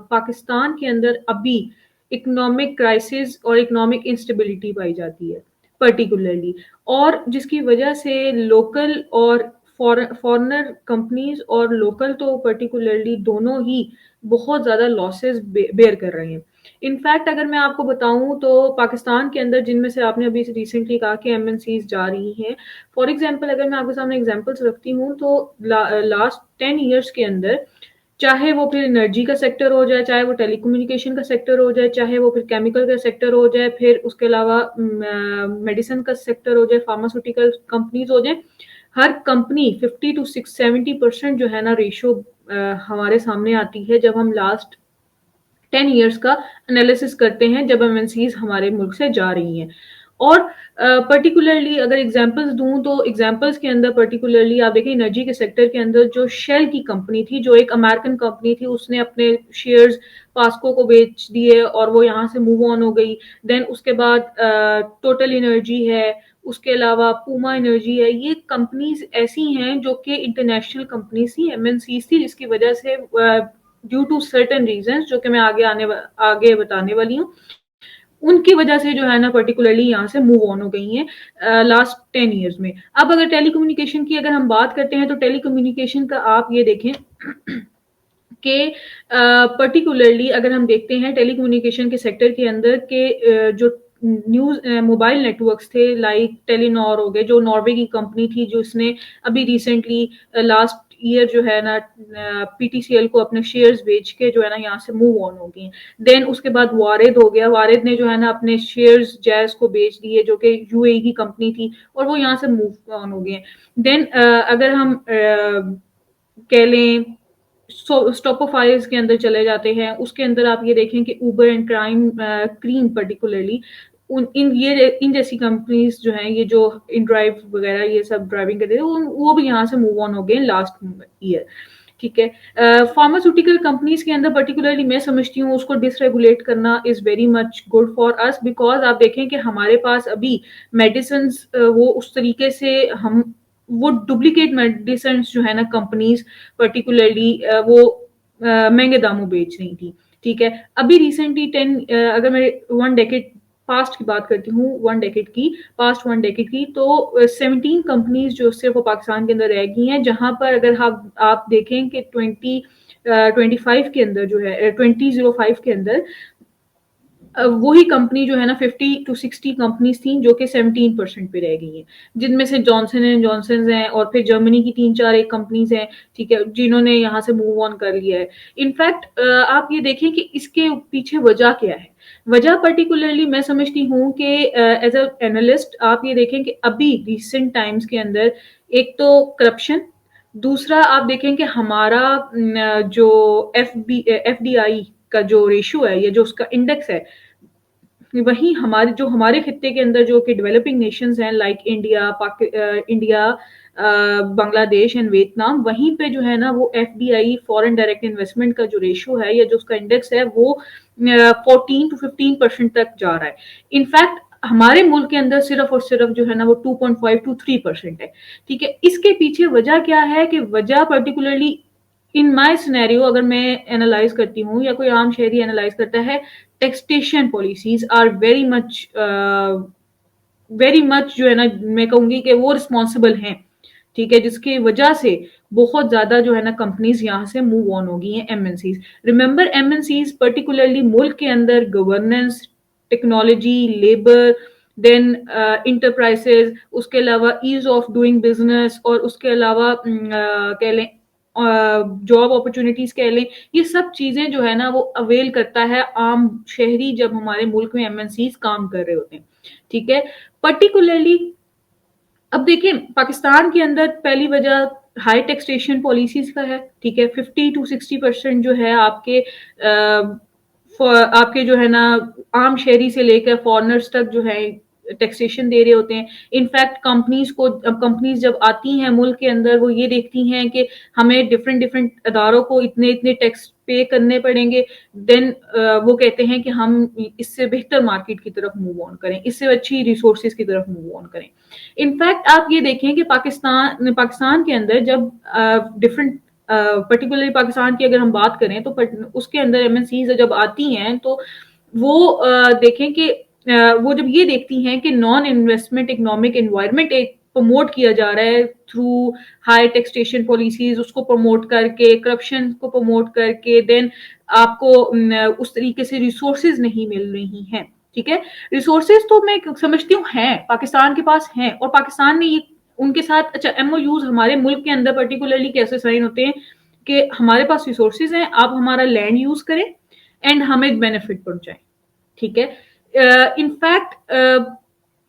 पाकिस्तान के अंदर अभी इकोनॉमिक क्राइसिस और इकोनॉमिक इंस्टेबिलिटी पाई जाती है पर्टिकुलरली, और जिसकी वजह से लोकल और फॉरेनर कंपनीज और लोकल तो पर्टिकुलरली दोनों ही बहुत ज़्यादा लॉसेस बेयर कर रहे हैं। इनफैक्ट अगर मैं आपको बताऊं तो पाकिस्तान के अंदर जिनमें से आपने अभी रिसेंटली कहा कि एमएनसीज जा रही हैं, फॉर एग्जांपल अगर मैं आपके सामने एग्जांपल्स रखती हूँ तो लास्ट 10 इयर्स के अंदर, चाहे वो फिर एनर्जी का सेक्टर हो जाए, चाहे वो टेलीकम्युनिकेशन का सेक्टर हो जाए, चाहे वो फिर केमिकल का सेक्टर हो जाए, फिर उसके अलावा मेडिसिन का सेक्टर हो जाए, फार्मास्यूटिकल कंपनीज हो जाए, हर कंपनी 50 to 70% जो है ना रेशो हमारे सामने आती है जब हम लास्ट 10 इयर्स का एनालिसिस करते हैं, जब एमएनसीज हमारे मुल्क से जा रही हैं। और पर्टिकुलरली अगर एग्जांपल्स दूं तो एग्जांपल्स के अंदर पर्टिकुलरली आप देखें एनर्जी के सेक्टर के अंदर जो शेल की कंपनी थी, जो एक अमेरिकन कंपनी थी, उसने अपने शेयर्स पास्को को बेच दिए और वो यहाँ से मूव ऑन हो गई। देन उसके बाद टोटल एनर्जी है, उसके अलावा पूमा एनर्जी है, ये कंपनीज ऐसी हैं जो कि इंटरनेशनल कंपनीज थी, एमएनसीज थी, जिसकी वजह से ड्यू टू सर्टेन रीजंस जो कि मैं आगे बताने वाली हूँ, उनकी वजह से जो है ना पर्टिकुलरली यहाँ से मूव ऑन हो गई हैं लास्ट 10 इयर्स में। अब अगर टेलीकम्युनिकेशन की अगर हम बात करते हैं तो टेलीकम्युनिकेशन का आप ये देखें कि पर्टिकुलरली अगर हम देखते हैं टेलीकम्युनिकेशन के सेक्टर के अंदर के जो न्यूज मोबाइल नेटवर्क्स थे लाइक टेलीनॉर हो गए, जो नॉर्वे की कंपनी थी, जो इसने अभी रिसेंटली लास्ट ईयर जो है ना पीटीसीएल को अपने शेयर्स बेच के जो है ना यहाँ से मूव ऑन हो गई। देन उसके बाद वारिद हो गया, वारिद ने जो है ना अपने शेयर्स जैज को बेच दिए जो कि यूएई की कंपनी थी, और वो यहाँ से मूव ऑन हो गए। देन अगर हम कह लें स्टॉपोफाइल्स के अंदर चले जाते हैं, उसके अंदर आप ये देखें कि उबर एंड क्रीम पर्टिकुलरली इन जैसी कंपनीज जो हैं, ये जो इन ड्राइव वगैरह ये सब ड्राइविंग करते हैं, वो भी यहाँ से मूव ऑन हो गए लास्ट ईयर। ठीक है, फार्मास्यूटिकल कंपनीज के अंदर पर्टिकुलरली मैं समझती हूँ उसको डिसरेगुलेट करना is very much good for us, because आप देखें कि हमारे पास अभी मेडिसिन वो उस तरीके से हम वो डुप्लीकेट मेडिसिन जो है ना कंपनीज पर्टिकुलरली वो महंगे दामों बेच रही थी। ठीक है, अभी रिसेंटली अगर मैं 1 डेकेड पास्ट की बात करती हूँ, 1 डेकेड की पास्ट 1 डेकेड की, तो 17 कंपनीज जो सिर्फ पाकिस्तान के अंदर रह गई हैं, जहां पर अगर आप देखें कि 2025 के अंदर जो है 2005 के अंदर वही कंपनी जो है ना 50 to 60 कंपनीज थी जो कि 17% पे रह गई हैं, जिनमें से जॉनसन एंड जॉनसन हैं और फिर जर्मनी की 3-4 एक कंपनीज हैं, ठीक है, जिन्होंने यहाँ से मूव ऑन कर लिया है। इनफैक्ट आप ये देखें कि इसके पीछे वजह क्या है। वजह पर्टिकुलरली मैं समझती हूँ कि एज अ एनालिस्ट आप ये देखें कि अभी रिसेंट टाइम्स के अंदर एक तो करप्शन, दूसरा आप देखें कि हमारा जो एफडीआई का जो रेशियो है या जो उसका इंडेक्स है, वही हमारे खित्ते के अंदर जो कि डेवलपिंग नेशंस हैं like India, Bangladesh and Vietnam, वहीं पे जो है ना वो एफडीआई फॉरेन डायरेक्ट इन्वेस्टमेंट का जो रेशियो है या जो उसका इंडेक्स है वो 14 to 15% तक जा रहा है। इनफैक्ट हमारे मुल्क के अंदर सिर्फ और सिर्फ जो है ना वो 2.5 to 3% है। ठीक है, इसके पीछे वजह क्या है कि वजह पर्टिकुलरली इन माई सिनेरियो अगर मैं एनालाइज करती हूँ या कोई आम शहरी एनालाइज करता है, taxation policies are very much जो है ना मैं कहूंगी कि वो रिस्पॉन्सिबल हैं। ठीक है, जिसकी वजह से बहुत ज्यादा जो है ना कंपनीज यहाँ से मूव ऑन हो गई हैं एमएनसीज। रिमेंबर एमएनसीज पर्टिकुलरली मुल्क के अंदर governance, technology, labour, then enterprises, उसके अलावा ईज ऑफ डूइंग बिजनेस, और उसके अलावा कह लें जॉब अपॉर्चुनिटीज कह लें, ये सब चीजें जो है ना वो अवेल करता है आम शहरी जब हमारे मुल्क में एमएनसीज काम कर रहे होते हैं। ठीक है, पर्टिकुलरली अब देखिए पाकिस्तान के अंदर पहली वजह हाई टैक्सेशन पॉलिसीज का है। ठीक है, 50 to 60% जो है आपके जो है ना आम शहरी से लेकर फॉरनर्स तक जो है टैक्सेशन दे रहे होते हैं। इनफैक्ट कंपनीज जब आती हैं मुल्क के अंदर, वो ये देखती हैं कि हमें डिफरेंट डिफरेंट अदारों को इतने इतने टैक्स पे करने पड़ेंगे। देन वो कहते हैं कि हम इससे बेहतर मार्केट की तरफ मूव ऑन करें, इससे अच्छी रिसोर्सेज की तरफ मूव ऑन करें। इनफैक्ट आप ये देखें कि पाकिस्तान के अंदर जब डिफरेंट पर्टिकुलरली पाकिस्तान की अगर हम बात करें तो उसके अंदर एमएनसीज जब आती हैं तो वो देखें कि वो जब ये देखती हैं कि नॉन इन्वेस्टमेंट इकोनॉमिक एनवायरनमेंट एक प्रमोट किया जा रहा है थ्रू हाई टैक्सेशन पॉलिसीज, उसको प्रमोट करके, करप्शन को प्रमोट करके, देन आपको उस तरीके से रिसोर्सेज नहीं मिल रही हैं। ठीक है, रिसोर्सेज तो मैं समझती हूँ हैं, पाकिस्तान के पास हैं, और पाकिस्तान ने ये उनके साथ, अच्छा एमओयूज हमारे मुल्क के अंदर पर्टिकुलरली कैसे साइन होते हैं कि हमारे पास रिसोर्सेज हैं, आप हमारा लैंड यूज करें एंड हमें बेनिफिट पहुंचाएं। ठीक है, इनफैक्ट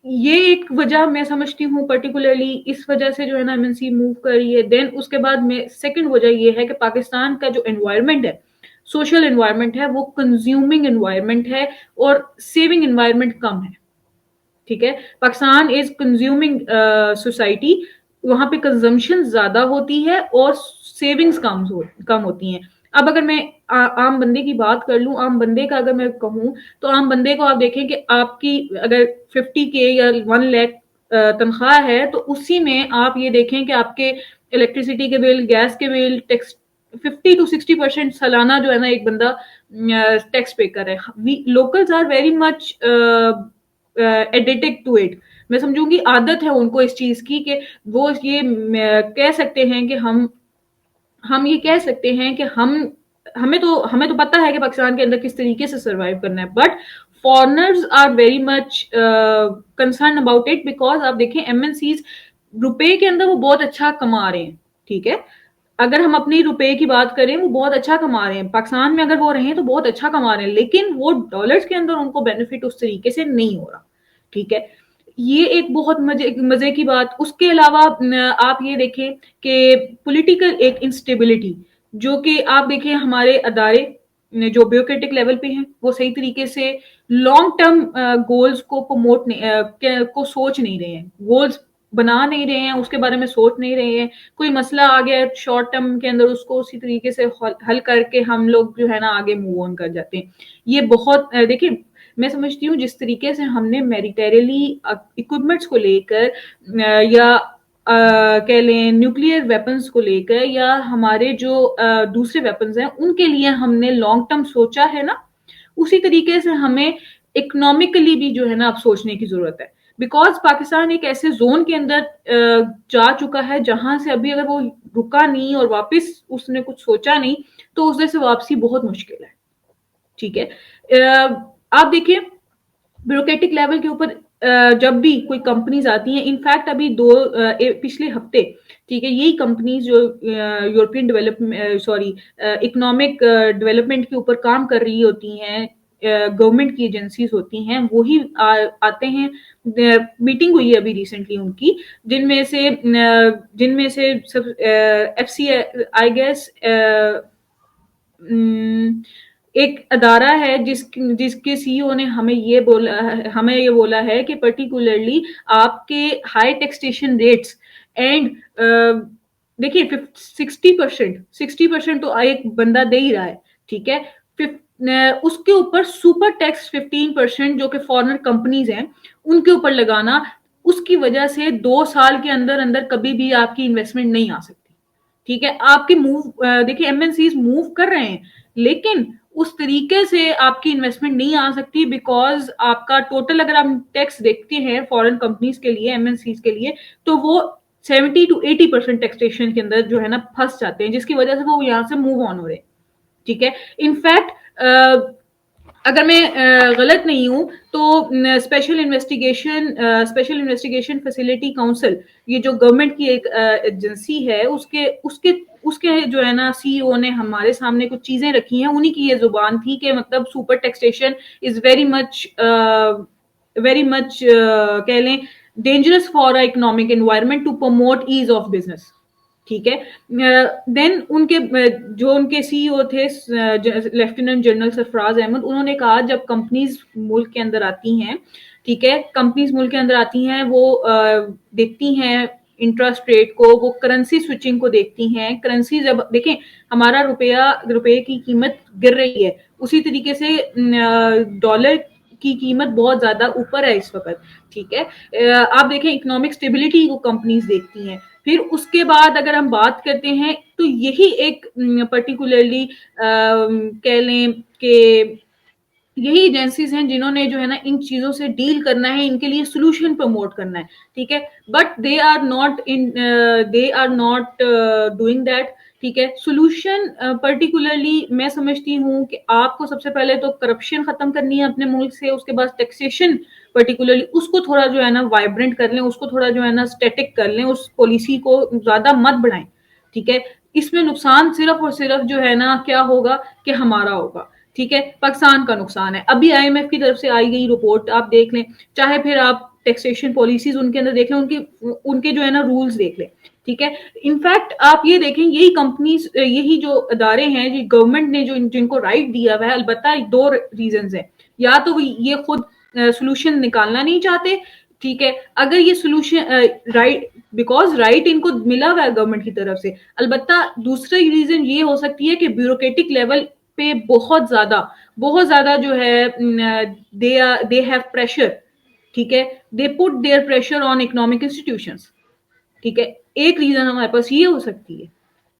ये एक वजह मैं समझती हूँ पर्टिकुलरली इस वजह से जो है ना एमएनसी मूव कर रही है। देन उसके बाद में सेकंड वजह ये है कि पाकिस्तान का जो एनवायरनमेंट है, सोशल एनवायरनमेंट है, वो कंज्यूमिंग एनवायरनमेंट है और सेविंग एनवायरनमेंट कम है। ठीक है, पाकिस्तान इज कंज्यूमिंग सोसाइटी, वहां पे कंजम्पशन ज्यादा होती है और सेविंग्स कम होती हैं। अब अगर मैं आम बंदे की बात कर लूं, आम बंदे का अगर मैं कहूं तो आम बंदे को आप देखें कि आपकी अगर 50K या 1 लाख तनख्वाह है तो उसी में आप ये देखें कि आपके इलेक्ट्रिसिटी के बिल, गैस के बिल, टैक्स 50 to 60% सालाना जो है ना एक बंदा टैक्स पे कर रहा है। Locals are very much addicted to it. मैं समझूंगी आदत है उनको इस चीज की कि वो ये कह सकते हैं कि हम ये कह सकते हैं कि हमें तो पता है कि पाकिस्तान के अंदर किस तरीके से सरवाइव करना है, but foreigners are very much concern about it because आप देखें एमएनसीज रुपए के अंदर वो बहुत अच्छा कमा रहे हैं। ठीक है, अगर हम अपनी रुपए की बात करें वो बहुत अच्छा कमा रहे हैं, पाकिस्तान में अगर वो रहे तो बहुत अच्छा कमा रहे हैं, लेकिन वो डॉलर्स के अंदर उनको बेनिफिट उस तरीके से नहीं हो रहा। ठीक है, ये एक बहुत मजे की बात। उसके अलावा आप ये देखें कि पॉलिटिकल एक इंस्टेबिलिटी, जो कि आप देखें हमारे अदारे जो ब्यूरोक्रेटिक लेवल पे हैं वो सही तरीके से लॉन्ग टर्म गोल्स को प्रमोट को सोच नहीं रहे हैं, गोल्स बना नहीं रहे हैं, उसके बारे में सोच नहीं रहे हैं। कोई मसला आ गया शॉर्ट टर्म के अंदर उसको उसी तरीके से हल करके हम लोग जो है ना आगे मूव ऑन कर जाते हैं। ये बहुत देखिए, मैं समझती हूँ जिस तरीके से हमने मेरिटरीली इक्विपमेंट्स को लेकर या कह लें न्यूक्लियर वेपन्स को लेकर या हमारे जो दूसरे वेपन्स हैं उनके लिए हमने लॉन्ग टर्म सोचा है ना, उसी तरीके से हमें इकोनॉमिकली भी जो है ना अब सोचने की जरूरत है। बिकॉज पाकिस्तान एक ऐसे जोन के अंदर जा चुका है जहां से अभी अगर वो रुका नहीं और वापस उसने कुछ सोचा नहीं तो उससे से वापसी बहुत मुश्किल है। ठीक है, आप देखिए ब्यूरोक्रेटिक लेवल के ऊपर जब भी कोई कंपनीज आती हैं, इनफैक्ट अभी पिछले हफ्ते, ठीक है, यही कंपनीज जो European development sorry economic development के ऊपर काम कर रही होती हैं, गवर्नमेंट की एजेंसीज होती हैं, वही आते हैं। मीटिंग हुई है अभी रिसेंटली उनकी, जिनमें से सब एफसी आई गेस एक अदारा है जिसके सीईओ ने हमें ये बोला है कि पर्टिकुलरली आपके हाई टैक्सेशन रेट्स एंड देखिए 60% तो एक बंदा दे ही रहा है। ठीक है, उसके ऊपर सुपर टैक्स 15% जो कि फॉरेनर कंपनीज हैं उनके ऊपर लगाना, उसकी वजह से 2 साल के अंदर अंदर कभी भी आपकी इन्वेस्टमेंट नहीं आ सकती। ठीक है, आपके देखिए एमएनसीज मूव कर रहे हैं लेकिन उस तरीके से आपकी इन्वेस्टमेंट नहीं आ सकती बिकॉज आपका टोटल अगर आप टैक्स देखते हैं फॉरेन कंपनीज के लिए, एमएनसीज के लिए, तो वो 70 to 80% टैक्सेशन के अंदर जो है ना फंस जाते हैं, जिसकी वजह से वो यहाँ से मूव ऑन हो रहे हैं। ठीक है, इनफैक्ट अगर मैं गलत नहीं हूं तो स्पेशल इन्वेस्टिगेशन फैसिलिटी काउंसिल, ये जो गवर्नमेंट की एक एजेंसी है, उसके उसके उसके जो है ना सीईओ ने हमारे सामने कुछ चीजें रखी हैं, उन्हीं की ये जुबान थी कि मतलब super taxation is very much कह लें dangerous for economic environment to promote ease of business. ठीक है, देन जो उनके सीईओ थे लेफ्टिनेंट जनरल सरफराज अहमद, उन्होंने कहा जब कंपनीज मुल्क के अंदर आती हैं, ठीक है, कंपनीज मुल्क के अंदर आती हैं, वो देखती हैं इंटरेस्ट रेट को, वो करेंसी स्विचिंग को देखती हैं। करेंसी जब देखें हमारा रुपये की कीमत गिर रही है, उसी तरीके से डॉलर की कीमत बहुत ज्यादा ऊपर है इस वक्त। ठीक है, आप देखें इकोनॉमिक स्टेबिलिटी को कंपनीज देखती हैं। फिर उसके बाद अगर हम बात करते हैं तो यही एक पर्टिकुलरली कह लें कि यही एजेंसीज हैं जिन्होंने जो है ना इन चीजों से डील करना है, इनके लिए सोल्यूशन प्रमोट करना है, ठीक है, but they are not doing that, ठीक है। सोल्यूशन पर्टिकुलरली मैं समझती हूँ कि आपको सबसे पहले तो करप्शन खत्म करनी है अपने मुल्क से, उसके बाद टैक्सेशन पर्टिकुलरली उसको थोड़ा जो है ना वाइब्रेंट कर लें, उसको थोड़ा जो है ना स्टैटिक कर लें, उस पॉलिसी को ज्यादा मत बढ़ाएं, ठीक है। इसमें नुकसान सिर्फ और सिर्फ जो है ना क्या होगा कि हमारा होगा, ठीक है, पाकिस्तान का नुकसान है। अभी आईएमएफ की तरफ से आई गई रिपोर्ट आप देख लें, चाहे फिर आप टैक्सेशन पॉलिसीज उनके अंदर देख लें, उनकी उनके जो है ना रूल्स देख लें, ठीक है। इनफैक्ट आप ये देखें यही कंपनीज, यही जो अदारे हैं, जो गवर्नमेंट ने जो जिनको राइट दिया हुआ है, अलबत्ता दो रीजन है, या तो ये खुद सोल्यूशन निकालना नहीं चाहते, ठीक है, अगर ये सोल्यूशन राइट बिकॉज राइट इनको मिला हुआ है गवर्नमेंट की तरफ से, अलबत्ता दूसरा रीजन ये हो सकती है कि ब्यूरोक्रेटिक लेवल पे बहुत ज्यादा जो है दे हैव प्रेशर, ठीक है, they put their pressure on economic institutions, ठीक है, एक रीजन हमारे पास ये हो सकती है।